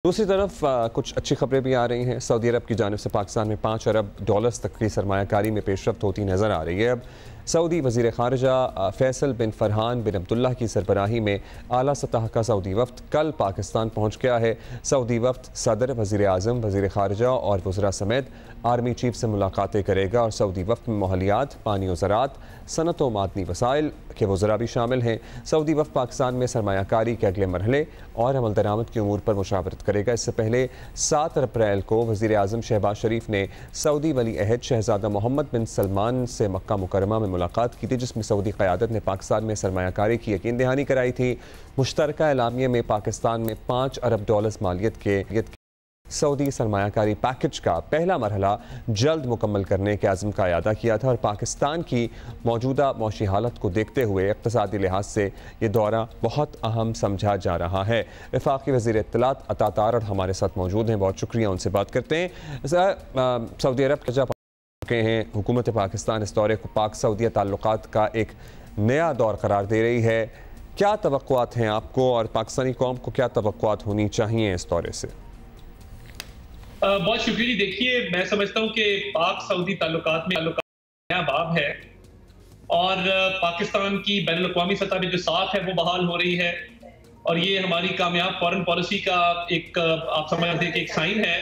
दूसरी तरफ कुछ अच्छी खबरें भी आ रही हैं। सऊदी अरब की जानिब से पाकिस्तान में $5 अरब तक की सरमायाकारी में पेशरफ्त होती नज़र आ रही है। अब सऊदी वज़ीर ख़ारिजा फैसल बिन फरहान बिन अब्दुल्ला की सरबराही में आला सतह का सऊदी वफ़द कल पाकिस्तान पहुँच गया है। सऊदी वफ़द सदर, वज़ीर आज़म, वज़ीर ख़ारिजा और वज़रा समेत आर्मी चीफ से मुलाकातें करेगा और सऊदी वफ़द में माहौलियात, पानी और ज़राअत, सनत व मादनी वसाइल के वज़रा भी शामिल हैं। सऊदी वफ़द पाकिस्तान में सरमायाकारी के अगले मरहले और अमल दरामद के उमूर पर मुशावरत करेगा। इससे पहले 7 अप्रैल को वज़ीर आज़म शहबाज शरीफ ने सऊदी वली अहद शहज़ादा मोहम्मद बिन सलमान से मक्का मुकरमा में मुलाकात की थी, जिसमें सऊदी क़यादत ने पाकिस्तान में सरमायाकारी की यकीन दहानी कराई थी। मुश्तरका एलामिया में पाकिस्तान में $5 अरब मालियत के सऊदी सरमायाकारी पैकेज का पहला मरहला जल्द मुकम्मल करने के आज़म का अयादा किया था और पाकिस्तान की मौजूदा मौशी हालत को देखते हुए इक़्तिसादी लिहाज से ये दौरा बहुत अहम समझा जा रहा है। वफाकी वज़ीर इत्तलात अता तारड़ हमारे साथ मौजूद हैं, बहुत शुक्रिया, उनसे बात करते हैं। सऊदी अरब के जब हैं हुकूमत पाकिस्तान इस दौरे को पाक सऊदी ताल्लुकात का एक नया दौर करार दे रही है, क्या तवक्कुआत हैं आपको और पाकिस्तानी कौम को क्या तवक्कुआत होनी चाहिए इस दौरे से? बहुत शुक्रिया। देखिए, मैं समझता हूँ कि पाक सऊदी ताल्लुकात में नया बाब है और पाकिस्तान की बैनुल अक़वामी सतह पे जो साख है वो बहाल हो रही है और ये हमारी कामयाब फॉरेन पॉलिसी का एक आप समझ लें कि एक साइन है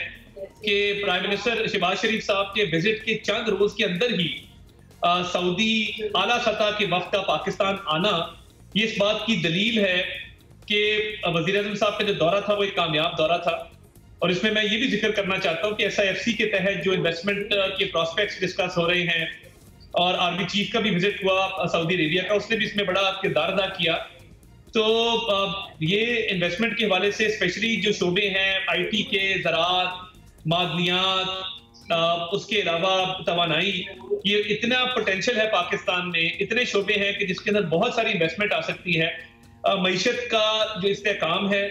कि प्राइम मिनिस्टर शहबाज शरीफ साहब के विजिट के चंद रोज के अंदर ही सऊदी आला सतह के वफ़द का पाकिस्तान आना ये इस बात की दलील है कि वज़ीर आज़म साहब का जो दौरा था वो एक कामयाब दौरा था। और इसमें मैं ये भी जिक्र करना चाहता हूँ कि SIFC के तहत जो इन्वेस्टमेंट के प्रोस्पेक्ट्स डिस्कस हो रहे हैं और आर्मी चीफ का भी विजिट हुआ सऊदी अरेबिया का, उसने भी इसमें बड़ा किरदार अदा किया। तो ये इन्वेस्टमेंट के हवाले से स्पेशली जो शोबे हैं IT के, ज़राअत, मादनियात, उसके अलावा तवानाई, ये इतना पोटेंशियल है पाकिस्तान में, इतने शोबे हैं कि जिसके अंदर बहुत सारी इन्वेस्टमेंट आ सकती है। मईशत का जो इस्तेहकाम है,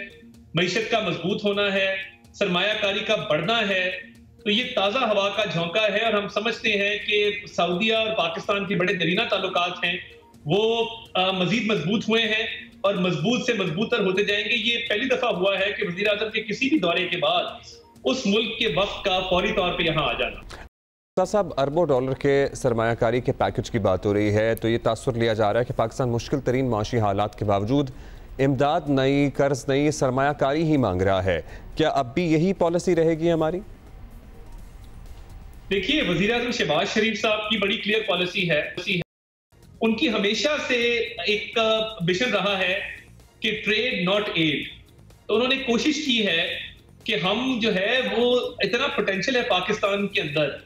मईशत का मजबूत होना है, सरमायाकारी का बढ़ना है, तो ये ताज़ा हवा का झोंका है और हम समझते हैं कि सऊदीया और पाकिस्तान के बड़े दरीना ताल्लुकात हैं वो मजीद मजबूत हुए हैं और मजबूत से मजबूतर होते जाएंगे। ये पहली दफा हुआ है कि वज़ीर आज़म के किसी भी दौरे के बाद उस मुल्क के वफ़द का फौरी तौर पर यहाँ आ जाना। साहब, अरबों डॉलर के सरमायाकारी के पैकेज की बात हो रही है, तो ये तासुर लिया जा रहा है कि पाकिस्तान मुश्किल तरीन माशी हालात के बावजूद इमदाद नई, कर्ज नई, सरमायाकारी ही मांग रहा है। क्या अब भी यही पॉलिसी रहेगी हमारी? देखिए, वज़ीर आज़म शहबाज शरीफ साहब की बड़ी क्लियर पॉलिसी है। उनकी हमेशा से एक विजन रहा है कि ट्रेड नॉट एड। तो उन्होंने कोशिश की है कि हम जो है वो इतना पोटेंशियल है पाकिस्तान के अंदर,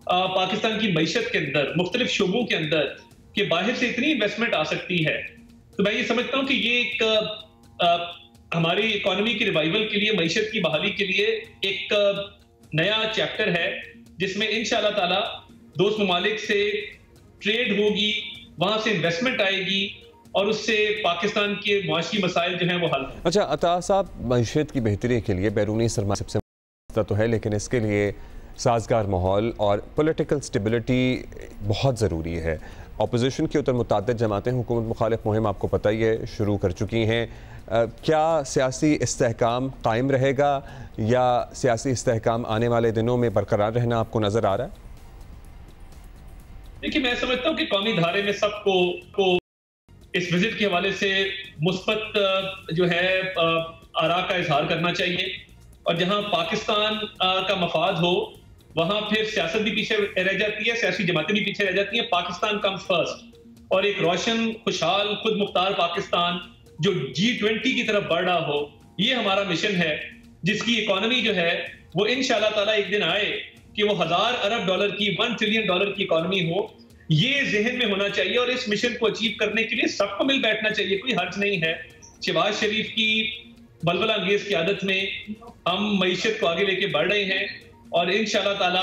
पाकिस्तान की मईशत के अंदर, मुख्तलिफ शोबों के अंदर, कि बाहर से इतनी इन्वेस्टमेंट आ सकती है। तो मैं ये समझता हूँ कि ये एक हमारी इकोनॉमी की रिवाइवल के लिए, मईशत की बहाली के लिए एक नया चैप्टर है जिसमें इंशाअल्लाह ताला दोस्त ममालिक से ट्रेड होगी, वहां से इन्वेस्टमेंट आएगी और उससे पाकिस्तान के मुआशी मसाइल जो हैं वो हल। अच्छा अता साहब, मईशत की बेहतरी के लिए बैरूनी सरमाया सबसे तो है, लेकिन इसके लिए साजगार माहौल और पॉलिटिकल स्टेबिलिटी बहुत ज़रूरी है। अपोजिशन की उतर मुताद्दिद जमातें हुकूमत मुखालिफ मुहिम आपको पता ही है शुरू कर चुकी हैं। क्या सियासी इस्तेहकाम कायम रहेगा या सियासी इस्तेहकाम आने वाले दिनों में बरकरार रहना आपको नज़र आ रहा है? देखिए, मैं समझता हूँ कि कौमी धारे में सबको इस विजिट के हवाले से मुस्बत जो है आरा का इजहार करना चाहिए और जहाँ पाकिस्तान का मफाद हो वहां फिर सियासत भी पीछे रह जाती है, सियासी जमातें भी पीछे रह जाती हैं। पाकिस्तान कम्स फर्स्ट और एक रोशन, खुशहाल, खुद मुख्तार पाकिस्तान जो G20 की तरफ बढ़ रहा हो, ये हमारा मिशन है, जिसकी इकोनॉमी जो है वो इंशाअल्लाह ताला एक दिन आए कि वो $1000 अरब की, $1 ट्रिलियन की इकोनॉमी हो। ये जहन में होना चाहिए और इस मिशन को अचीव करने के लिए सबको मिल बैठना चाहिए, कोई हर्ज नहीं है। शहबाज शरीफ की बलबला अंगेज की आदत में हम मईशत को आगे लेके बढ़ रहे हैं और इंशाअल्लाह ताला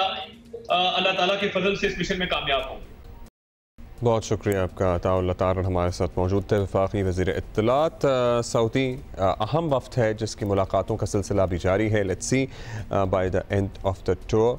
अल्लाह ताला के फजल से इस मिशन में कामयाब होंगे। बहुत शुक्रिया आपका। अता तारड़ हमारे साथ मौजूद थे, वफाकी वज़ीर इत्तलात। सऊदी अहम वफ़द है जिसकी मुलाकातों का सिलसिला भी जारी है। Let's see by the end of the tour